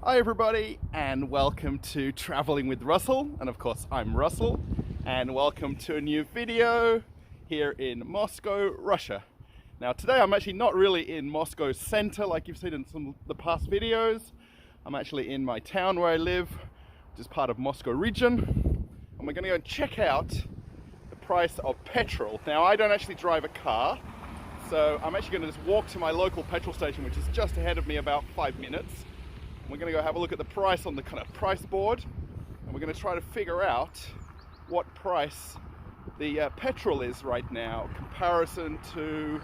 Hi everybody, and welcome to Traveling with Russell, and of course I'm Russell, and welcome to a new video here in Moscow, Russia. Now today I'm actually not really in Moscow center like you've seen in some of the past videos. I'm actually in my town where I live, which is part of Moscow region, and we're going to go check out the price of petrol. Now I don't actually drive a car, so I'm actually going to just walk to my local petrol station, which is just ahead of me about 5 minutes. We're going to go have a look at the price on the kind of price board, and we're going to try to figure out what price the petrol is right now in comparison to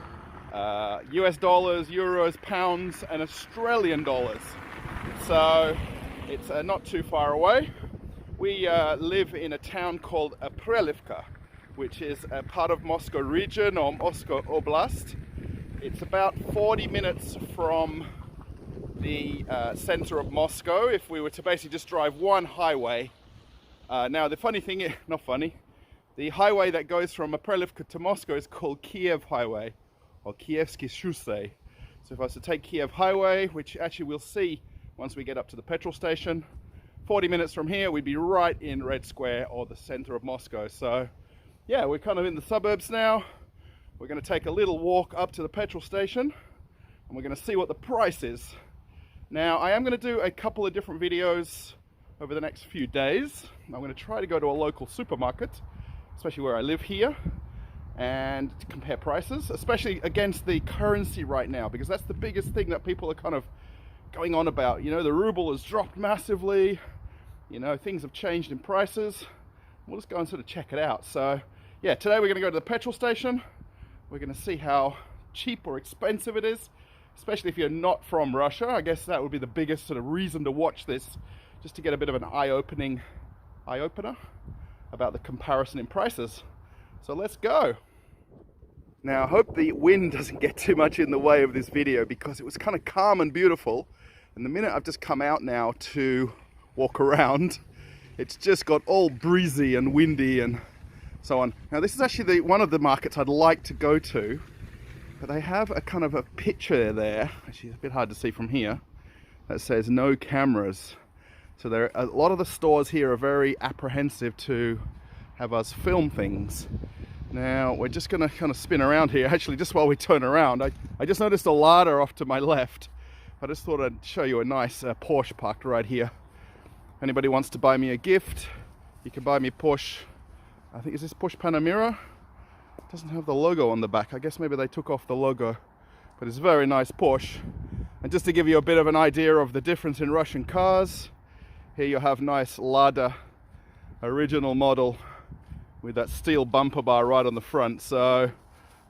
US dollars, euros, pounds and Australian dollars. So it's not too far away. We live in a town called Prelivka, which is a part of Moscow region or Moscow Oblast. It's about 40 minutes from the center of Moscow if we were to basically just drive one highway. Now the funny thing is, not funny, the highway that goes from Prelivka to Moscow is called Kiev Highway or Kievsky Shusay. So if I was to take Kiev Highway, which actually we'll see once we get up to the petrol station, 40 minutes from here we'd be right in Red Square or the center of Moscow. So yeah, we're kind of in the suburbs now. We're going to take a little walk up to the petrol station and we're going to see what the price is. Now I am going to do a couple of different videos over the next few days. I'm going to try to go to a local supermarket, especially where I live here, and compare prices, especially against the currency right now, because that's the biggest thing that people are kind of going on about. You know, the ruble has dropped massively, you know, things have changed in prices. We'll just go and sort of check it out. So yeah, today we're going to go to the petrol station. We're going to see how cheap or expensive it is, especially if you're not from Russia. I guess that would be the biggest sort of reason to watch this, just to get a bit of an eye-opener about the comparison in prices. So let's go. Now I hope the wind doesn't get too much in the way of this video, because it was kind of calm and beautiful, and the minute I've just come out now to walk around, it's just got all breezy and windy and so on. Now this is actually one of the markets I'd like to go to, but they have a kind of a picture there, actually it's a bit hard to see from here, that says no cameras. So a lot of the stores here are very apprehensive to have us film things. Now we're just going to kind of spin around here. Actually, just while we turn around, I just noticed a Lada off to my left. I just thought I'd show you a nice Porsche parked right here. If anybody wants to buy me a gift, you can buy me Porsche. I think, is this Porsche Panamera? It doesn't have the logo on the back. I guess maybe they took off the logo, but it's a very nice Porsche. And just to give you a bit of an idea of the difference in Russian cars, here you have nice Lada original model with that steel bumper bar right on the front. So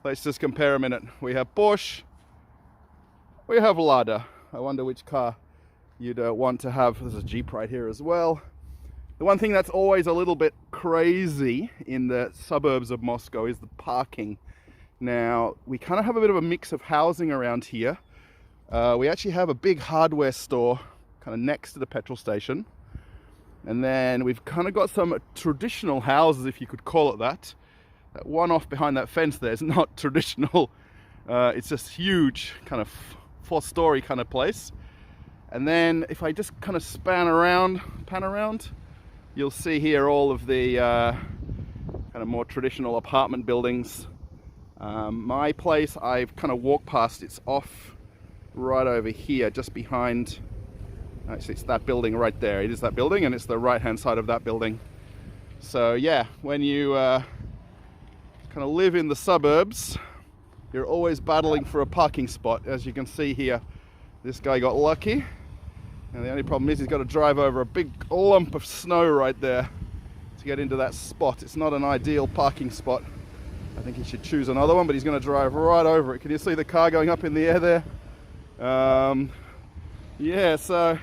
let's just compare a minute. We have Porsche, we have Lada. I wonder which car you'd want to have. There's a Jeep right here as well. The one thing that's always a little bit crazy in the suburbs of Moscow is the parking. Now we kind of have a bit of a mix of housing around here. We actually have a big hardware store kind of next to the petrol station. And then we've kind of got some traditional houses, if you could call it that. That one off behind that fence there is not traditional. It's just huge, kind of 4-story kind of place. And then if I just kind of pan around, you'll see here all of the kind of more traditional apartment buildings. My place, I've kind of walked past, it's off right over here, just behind. Actually, it's that building right there. It is that building, and it's the right-hand side of that building. So yeah, when you kind of live in the suburbs, you're always battling for a parking spot. As you can see here, this guy got lucky. And the only problem is he's got to drive over a big lump of snow right there to get into that spot. It's not an ideal parking spot. I think he should choose another one, but he's going to drive right over it. Can you see the car going up in the air there? Yeah, so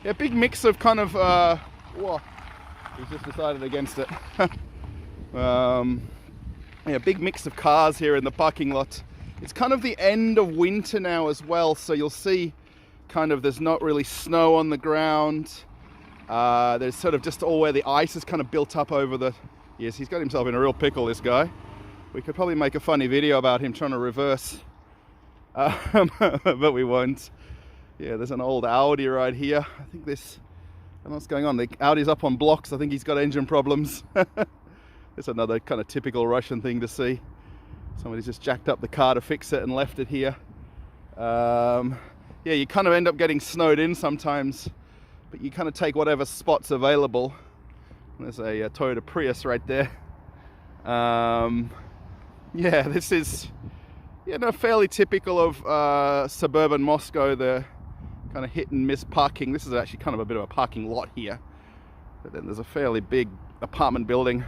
yeah, big mix of kind of whoa, he's just decided against it. Yeah, big mix of cars here in the parking lot. It's kind of the end of winter now as well, so you'll see kind of there's not really snow on the ground. There's sort of just all where the ice is kind of built up over the years. He's got himself in a real pickle, this guy. We could probably make a funny video about him trying to reverse, but we won't. Yeah, there's an old Audi right here. I think this, I don't know what's going on. The Audi's up on blocks. I think he's got engine problems. It's another kind of typical Russian thing to see. Somebody's just jacked up the car to fix it and left it here. Yeah, you kind of end up getting snowed in sometimes, but you kind of take whatever spot's available. There's a Toyota Prius right there. Yeah, this is, you know, fairly typical of suburban Moscow, the kind of hit and miss parking. This is actually kind of a bit of a parking lot here. But then there's a fairly big apartment building.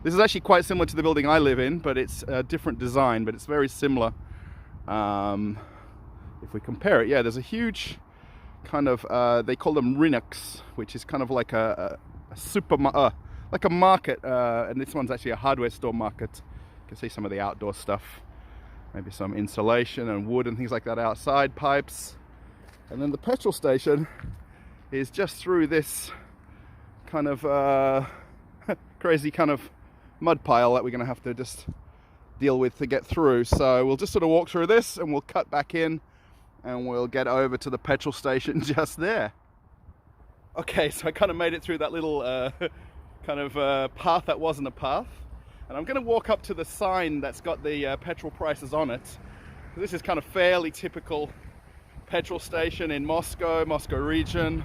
This is actually quite similar to the building I live in, but it's a different design, but it's very similar. If we compare it, yeah, there's a huge kind of, they call them rinocks, which is kind of like a like a market, and this one's actually a hardware store market. You can see some of the outdoor stuff, maybe some insulation and wood and things like that outside, pipes. And then the petrol station is just through this kind of crazy kind of mud pile that we're going to have to just deal with to get through. So we'll just sort of walk through this and we'll cut back in and we'll get over to the petrol station just there. Okay, so I kind of made it through that little kind of path that wasn't a path. And I'm going to walk up to the sign that's got the petrol prices on it. This is kind of fairly typical petrol station in Moscow region.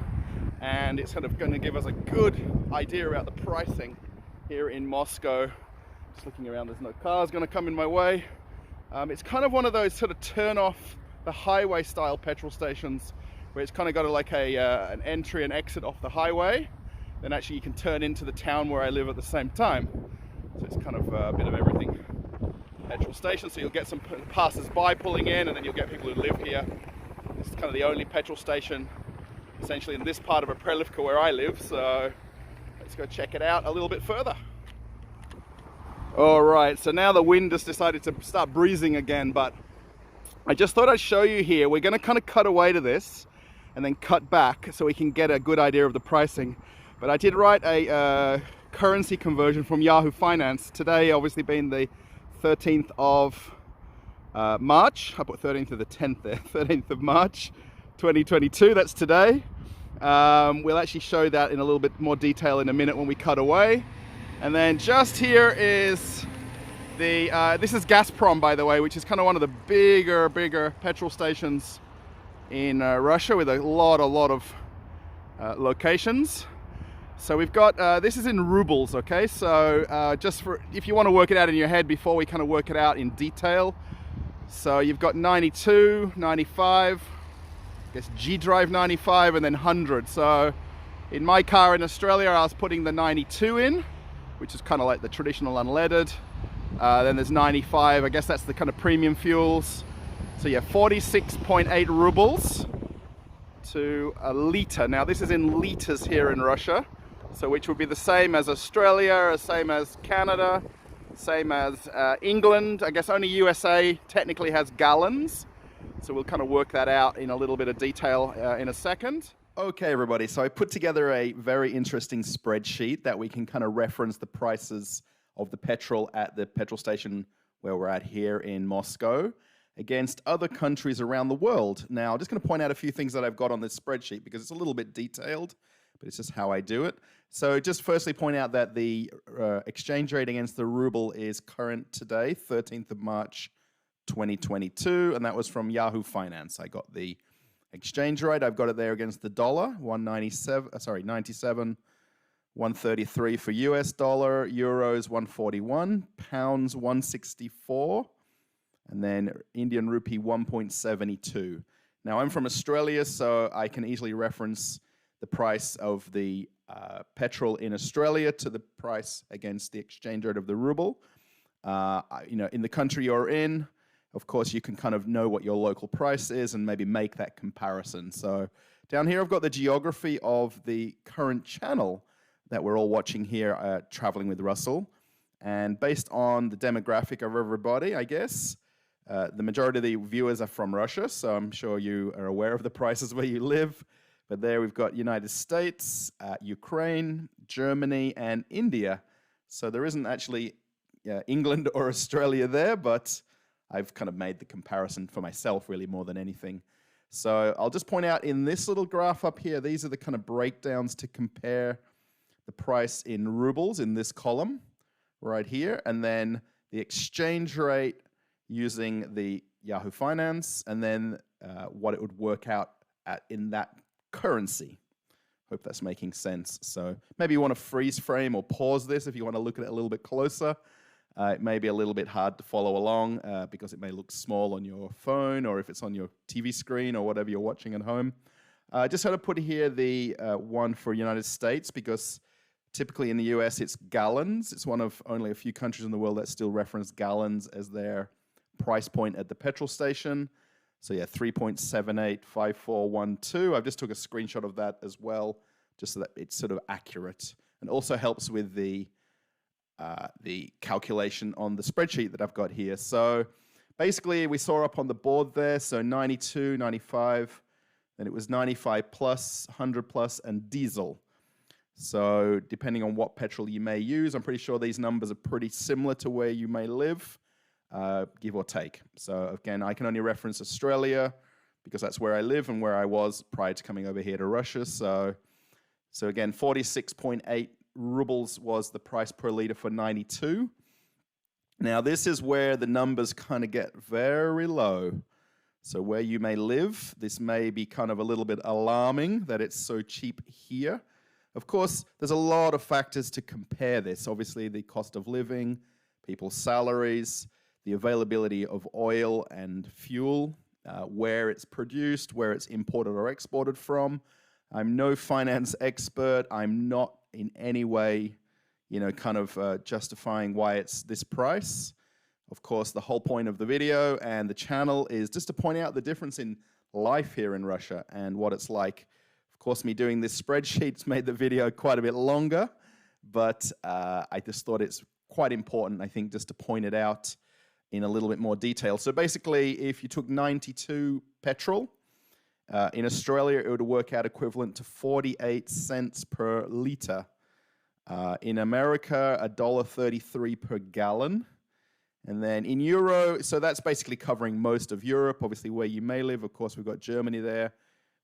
And it's kind of going to give us a good idea about the pricing here in Moscow. Just looking around, there's no cars going to come in my way. It's kind of one of those sort of turn off the highway style petrol stations where it's kind of got like an entry and exit off the highway. Then actually you can turn into the town where I live at the same time. So it's kind of a bit of everything. Petrol station, so you'll get some passers-by pulling in, and then you'll get people who live here. This is kind of the only petrol station essentially in this part of Prelivka where I live, so let's go check it out a little bit further. All right, so now the wind has decided to start breezing again, but I just thought I'd show you here. We're going to kind of cut away to this and then cut back so we can get a good idea of the pricing. But I did write a currency conversion from Yahoo Finance. Today obviously being the 13th of March. I put 13th of the 10th there. 13th of March 2022, that's today. We'll actually show that in a little bit more detail in a minute when we cut away. And then just here is the, this is Gazprom, by the way, which is kind of one of the bigger petrol stations in Russia with a lot of locations. So we've got, this is in rubles, okay? So just for, if you want to work it out in your head before we kind of work it out in detail. So you've got 92, 95, I guess G drive 95, and then 100. So in my car in Australia, I was putting the 92 in, which is kind of like the traditional unleaded. Then there's 95, I guess that's the kind of premium fuels. So yeah, 46.8 rubles to a litre. Now this is in litres here in Russia, so which would be the same as Australia, same as Canada, same as England. I guess only USA technically has gallons. So we'll kind of work that out in a little bit of detail in a second. Okay, everybody, so I put together a very interesting spreadsheet that we can kind of reference the prices of the petrol at the petrol station where we're at here in Moscow against other countries around the world. Now, I'm just going to point out a few things that I've got on this spreadsheet because it's a little bit detailed, but it's just how I do it. So just firstly point out that the exchange rate against the ruble is current today, 13th of March 2022, and that was from Yahoo Finance. I got the exchange rate. I've got it there against the dollar, 97, 133 for US dollar, euros 141, pounds 164, and then Indian rupee 1.72. Now I'm from Australia, so I can easily reference the price of the petrol in Australia to the price against the exchange rate of the ruble. You know, in the country you're in, of course, you can kind of know what your local price is and maybe make that comparison. So down here, I've got the geography of the current channel that we're all watching here, Traveling with Russell. And based on the demographic of everybody, I guess, the majority of the viewers are from Russia, so I'm sure you are aware of the prices where you live. But there we've got United States, Ukraine, Germany, and India. So there isn't actually England or Australia there, but I've kind of made the comparison for myself really more than anything. So I'll just point out in this little graph up here, these are the kind of breakdowns to compare the price in rubles in this column right here, and then the exchange rate using the Yahoo Finance, and then what it would work out at in that currency. Hope that's making sense. So maybe you want to freeze frame or pause this if you want to look at it a little bit closer. It may be a little bit hard to follow along because it may look small on your phone, or if it's on your TV screen or whatever you're watching at home. Just had to put here the one for United States, because typically in the US it's gallons. It's one of only a few countries in the world that still reference gallons as their price point at the petrol station. So yeah, 3.785412. I've just took a screenshot of that as well, just so that it's sort of accurate, and also helps with the calculation on the spreadsheet that I've got here. So basically we saw up on the board there, so 92, 95, then it was 95 plus, 100 plus, and diesel. So depending on what petrol you may use, I'm pretty sure these numbers are pretty similar to where you may live. Give or take. So again, I can only reference Australia because that's where I live and where I was prior to coming over here to Russia. So again, 46.8 rubles was the price per liter for 92. Now this is where the numbers kind of get very low. So where you may live, this may be kind of a little bit alarming that it's so cheap here. Of course, there's a lot of factors to compare this. Obviously, the cost of living, people's salaries, the availability of oil and fuel, where it's produced, where it's imported or exported from. I'm no finance expert. I'm not in any way, kind of justifying why it's this price. Of course, the whole point of the video and the channel is just to point out the difference in life here in Russia and what it's like. Of course, me doing this spreadsheet's made the video quite a bit longer, but I just thought it's quite important, I think, just to point it out in a little bit more detail. So basically, if you took 92 petrol, in Australia, it would work out equivalent to 48 cents per litre. In America, $1.33 per gallon. And then in euro, so that's basically covering most of Europe, obviously where you may live. Of course, we've got Germany there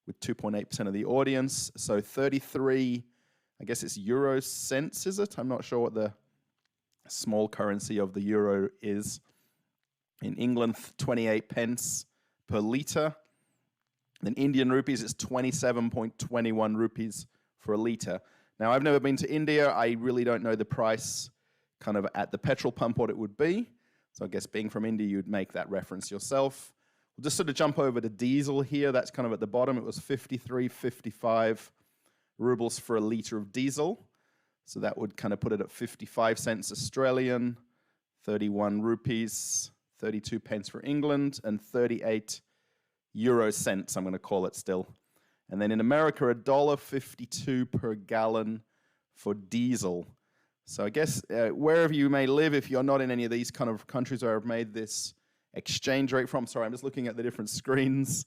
with 2.8% of the audience. So 33, I guess it's euro cents, is it? I'm not sure what the small currency of the euro is. In England, 28 pence per litre. Then Indian rupees, it's 27.21 rupees for a litre. Now, I've never been to India. I really don't know the price kind of at the petrol pump, what it would be. So I guess being from India, you'd make that reference yourself. We'll just sort of jump over to diesel here. That's kind of at the bottom. It was 53.55 rubles for a litre of diesel. So that would kind of put it at 55 cents Australian, 31 rupees, 32 pence for England, and 38 euro cents, I'm going to call it still. And then in America, $1.52 per gallon for diesel. So I guess wherever you may live, if you're not in any of these kind of countries where I've made this exchange rate from, sorry, I'm just looking at the different screens,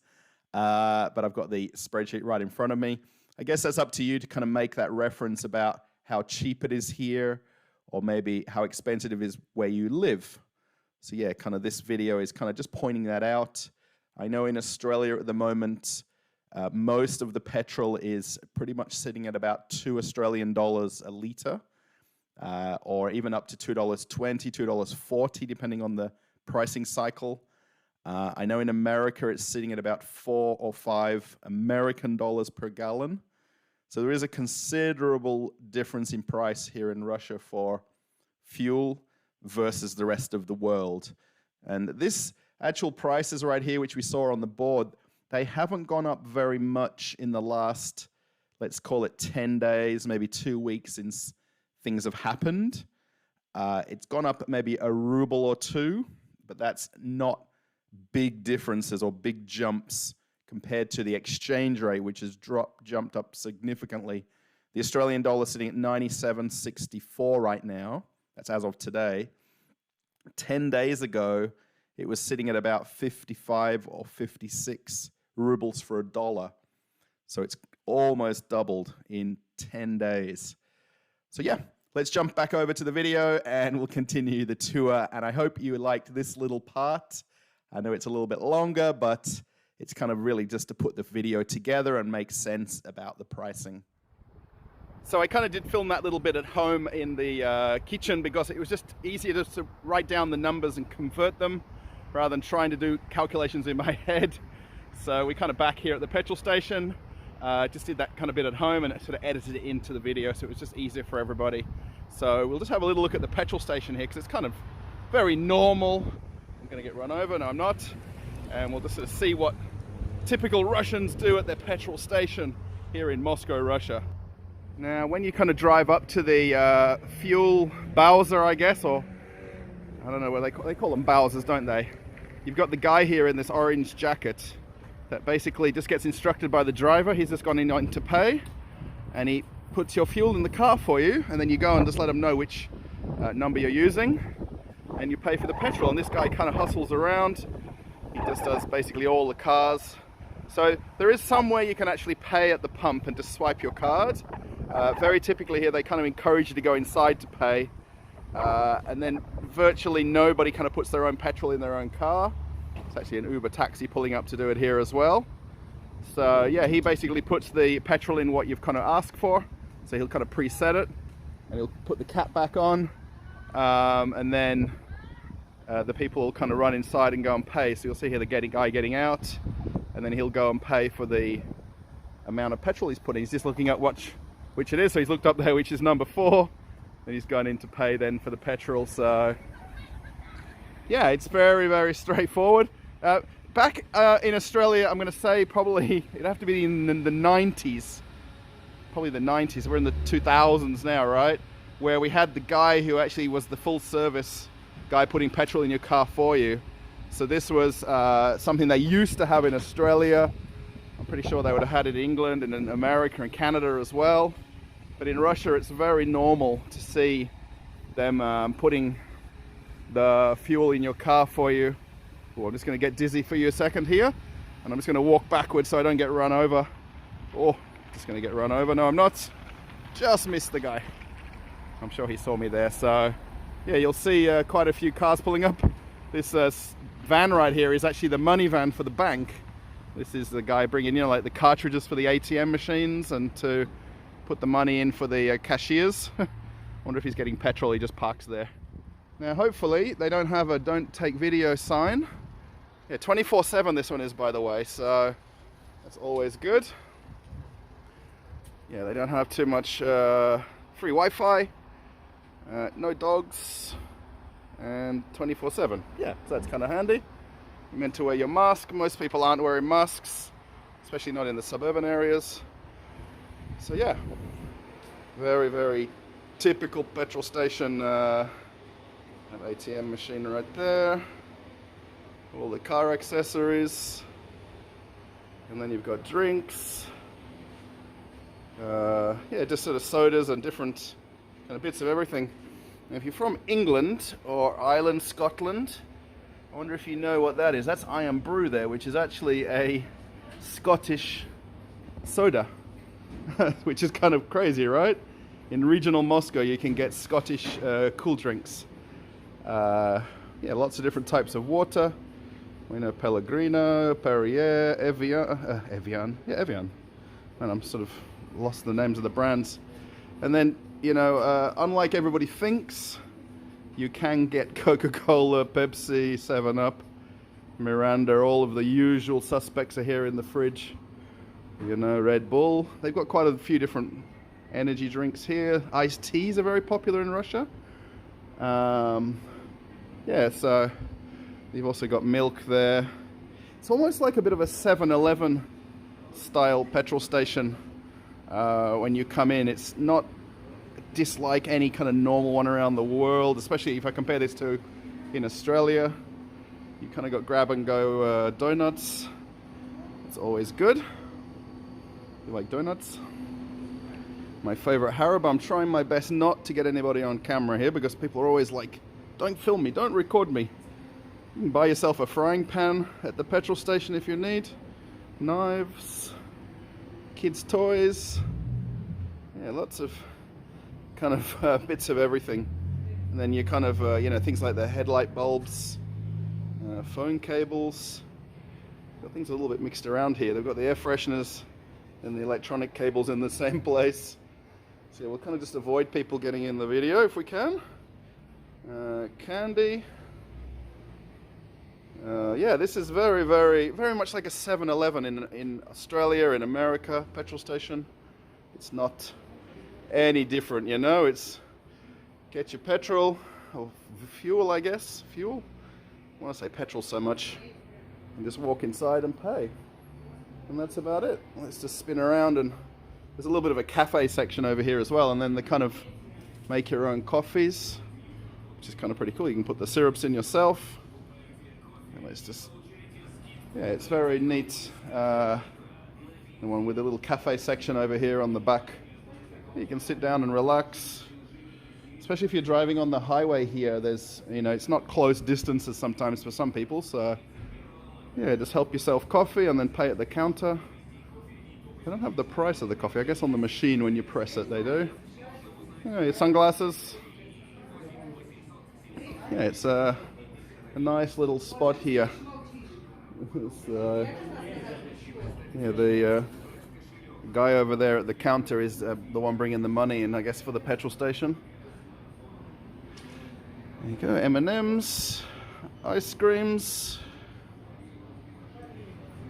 but I've got the spreadsheet right in front of me. I guess that's up to you to kind of make that reference about how cheap it is here, or maybe how expensive it is where you live. So yeah, kind of this video is kind of just pointing that out. I know in Australia at the moment, most of the petrol is pretty much sitting at about $2 Australian a litre, or even up to $2.20, $2.40, depending on the pricing cycle. I know in America it's sitting at about 4 or 5 American dollars per gallon. So there is a considerable difference in price here in Russia for fuel versus the rest of the world. And this actual prices right here, which we saw on the board, they haven't gone up very much in the last, let's call it 10 days, maybe 2 weeks since things have happened. It's gone up maybe a ruble or two, but that's not big differences or big jumps compared to the exchange rate, which has jumped up significantly. The Australian dollar sitting at 97.64 right now. That's as of today. 10 days ago, it was sitting at about 55 or 56 rubles for a dollar. So it's almost doubled in 10 days. So yeah, let's jump back over to the video and we'll continue the tour. And I hope you liked this little part. I know it's a little bit longer, but It's kind of really just to put the video together and make sense about the pricing. So I kind of did film that little bit at home in the kitchen because it was just easier just to write down the numbers and convert them rather than trying to do calculations in my head. So we kind of back here at the petrol station, just did that kind of bit at home and sort of edited it into the video so it was just easier for everybody. So we'll just have a little look at the petrol station here because it's kind of very normal. I'm going to get run over, no I'm not. And we'll just sort of see what typical Russians do at their petrol station here in Moscow, Russia. Now, when you kind of drive up to the fuel Bowser, I guess, or I don't know what they call them Bowsers, don't they? You've got the guy here in this orange jacket that basically just gets instructed by the driver. He's just gone in to pay, and he puts your fuel in the car for you, and then you go and just let him know which number you're using, and you pay for the petrol. And this guy kind of hustles around. He just does basically all the cars. So there is some way you can actually pay at the pump and just swipe your card. Very typically here they kind of encourage you to go inside to pay, and then virtually nobody kind of puts their own petrol in their own car. It's actually an Uber taxi pulling up to do it here as well. So yeah, he basically puts the petrol in what you've kind of asked for. So he'll kind of preset it and he'll put the cap back on, and then the people will kind of run inside and go and pay. So you'll see here the guy getting out, and then he'll go and pay for the amount of petrol he's putting. He's just looking at which it is, so he's looked up there which is number 4, and he's gone in to pay then for the petrol. So yeah, it's very, very straightforward. Back in Australia, I'm going to say probably it'd have to be in the 90s, probably the 90s. We're in the 2000s now, right? Where we had the guy who actually was the full service guy putting petrol in your car for you. So this was something they used to have in Australia. I'm pretty sure they would have had it in England and in America and Canada as well. But in Russia, it's very normal to see them putting the fuel in your car for you. Oh, I'm just going to get dizzy for you a second here, and I'm just going to walk backwards so I don't get run over. Oh, just going to get run over. No, I'm not. Just missed the guy. I'm sure he saw me there. So yeah, you'll see quite a few cars pulling up. This van right here is actually the money van for the bank. This is the guy bringing, like the cartridges for the ATM machines and to put the money in for the cashiers. Wonder if he's getting petrol. He just parks there. Now, hopefully they don't have a "don't take video" sign. Yeah, 24/7 this one is, by the way, so that's always good. Yeah, they don't have too much free Wi-Fi, no dogs, and 24/7. Yeah, so that's kind of handy. You're meant to wear your mask. Most people aren't wearing masks, especially not in the suburban areas. So yeah, very, very typical petrol station. An ATM machine right there. All the car accessories. And then you've got drinks. Yeah, just sort of sodas and different kind of bits of everything. Now, if you're from England or Ireland, Scotland, I wonder if you know what that is. That's Iron Brew there, which is actually a Scottish soda, which is kind of crazy, right? In regional Moscow, you can get Scottish cool drinks. Yeah, lots of different types of water. We know Pellegrino, Perrier, Evian. Yeah, Evian. And I'm sort of lost the names of the brands. And then, you know, unlike everybody thinks, you can get Coca-Cola, Pepsi, 7-Up, Miranda. All of the usual suspects are here in the fridge. You know, Red Bull. They've got quite a few different energy drinks here. Iced teas are very popular in Russia. Yeah, so you've also got milk there. It's almost like a bit of a 7-Eleven style petrol station. When you come in, it's not dislike any kind of normal one around the world, especially if I compare this to in Australia. You kind of got grab and go donuts. It's always good. You like donuts? My favorite Haribo. I'm trying my best not to get anybody on camera here because people are always like, don't film me, don't record me. You can buy yourself a frying pan at the petrol station if you need. Knives, kids' toys. Yeah, lots of kind of bits of everything. And then you kind of, you know, things like the headlight bulbs, phone cables. Got things a little bit mixed around here. They've got the air fresheners and the electronic cables in the same place. So yeah, we'll kind of just avoid people getting in the video if we can. Candy. Yeah, this is very much like a 7-Eleven in Australia, in America, petrol station. It's not any different, you know. It's get your petrol, or fuel, I guess. Fuel? I want to say petrol so much. And just walk inside and pay. And that's about it. Let's just spin around, and there's a little bit of a cafe section over here as well, and then they kind of make your own coffees, which is kind of pretty cool. You can put the syrups in yourself. And it's just, yeah, it's very neat. The one with a little cafe section over here on the back. You can sit down and relax. Especially if you're driving on the highway here, there's, you know, it's not close distances sometimes for some people, so yeah, just help yourself coffee and then pay at the counter. They don't have the price of the coffee. I guess on the machine when you press it they do. Yeah, your sunglasses. Yeah, it's a nice little spot here. So, yeah, the guy over there at the counter is the one bringing the money in, I guess, for the petrol station. There you go, M&Ms, ice creams.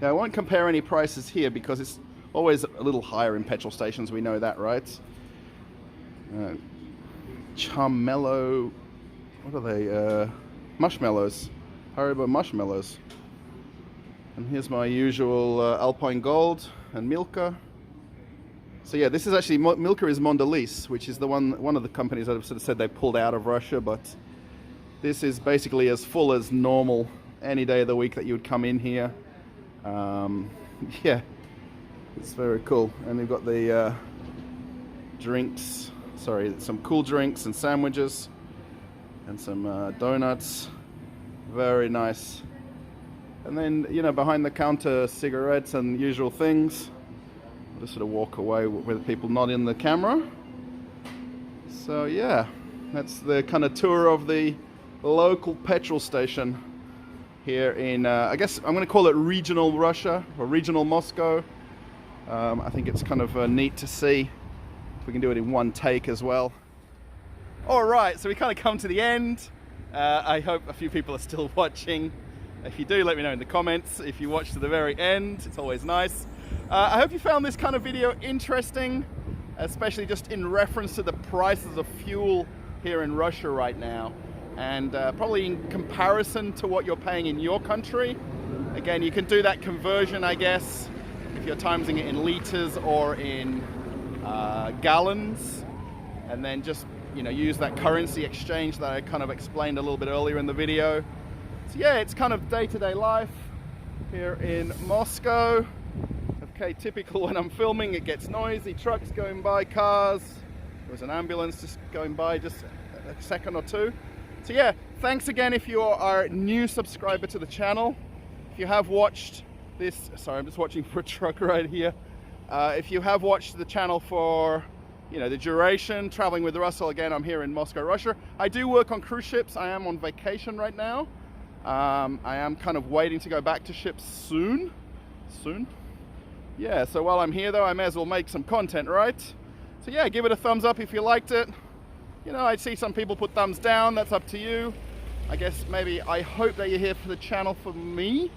Yeah, I won't compare any prices here because it's always a little higher in petrol stations, we know that, right? Charmello, what are they? Marshmallows, Haribo marshmallows. And here's my usual Alpine Gold and Milka. So yeah, this is actually, Milka is Mondelez, which is the one of the companies that have sort of said they pulled out of Russia, but this is basically as full as normal any day of the week that you would come in here. Yeah, it's very cool. And they've got the drinks, sorry, some cool drinks and sandwiches and some donuts. Very nice. And then, you know, behind the counter, cigarettes and usual things. I'll just sort of walk away with people not in the camera. So yeah, that's the kind of tour of the local petrol station here in, I guess I'm going to call it regional Russia or regional Moscow. I think it's kind of neat to see if we can do it in one take as well. All right, so we kind of come to the end. I hope a few people are still watching. If you do, let me know in the comments. If you watch to the very end, it's always nice. I hope you found this kind of video interesting, especially just in reference to the prices of fuel here in Russia right now. And probably in comparison to what you're paying in your country. Again, you can do that conversion, I guess, if you're timesing it in liters or in gallons, and then just, you know, use that currency exchange that I kind of explained a little bit earlier in the video. So yeah, it's kind of day-to-day life here in Moscow. Okay, typical when I'm filming, it gets noisy, trucks going by, cars. There was an ambulance just going by just a second or two. So yeah, thanks again if you are a new subscriber to the channel. If you have watched this, sorry, I'm just watching for a truck right here. If you have watched the channel for, you know, the duration, traveling with Russell, again, I'm here in Moscow, Russia. I do work on cruise ships. I am on vacation right now. I am kind of waiting to go back to ships soon. Yeah, so while I'm here though, I may as well make some content, right? So yeah, give it a thumbs up if you liked it. You know, I see some people put thumbs down, that's up to you. I guess maybe, I hope that you're here for the channel for me,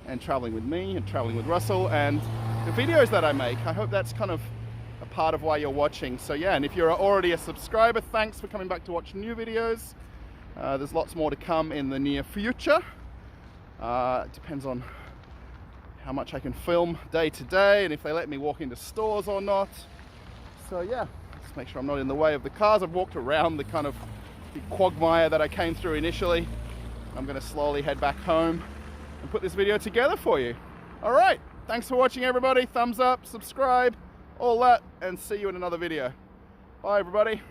and traveling with me, and traveling with Russell, and the videos that I make. I hope that's kind of a part of why you're watching. So yeah, and if you're already a subscriber, thanks for coming back to watch new videos. There's lots more to come in the near future. It depends on how much I can film day to day, and if they let me walk into stores or not. So yeah, just make sure I'm not in the way of the cars. I've walked around the kind of the quagmire that I came through initially. I'm going to slowly head back home and put this video together for you. All right, thanks for watching everybody. Thumbs up, subscribe, all that, and see you in another video. Bye everybody.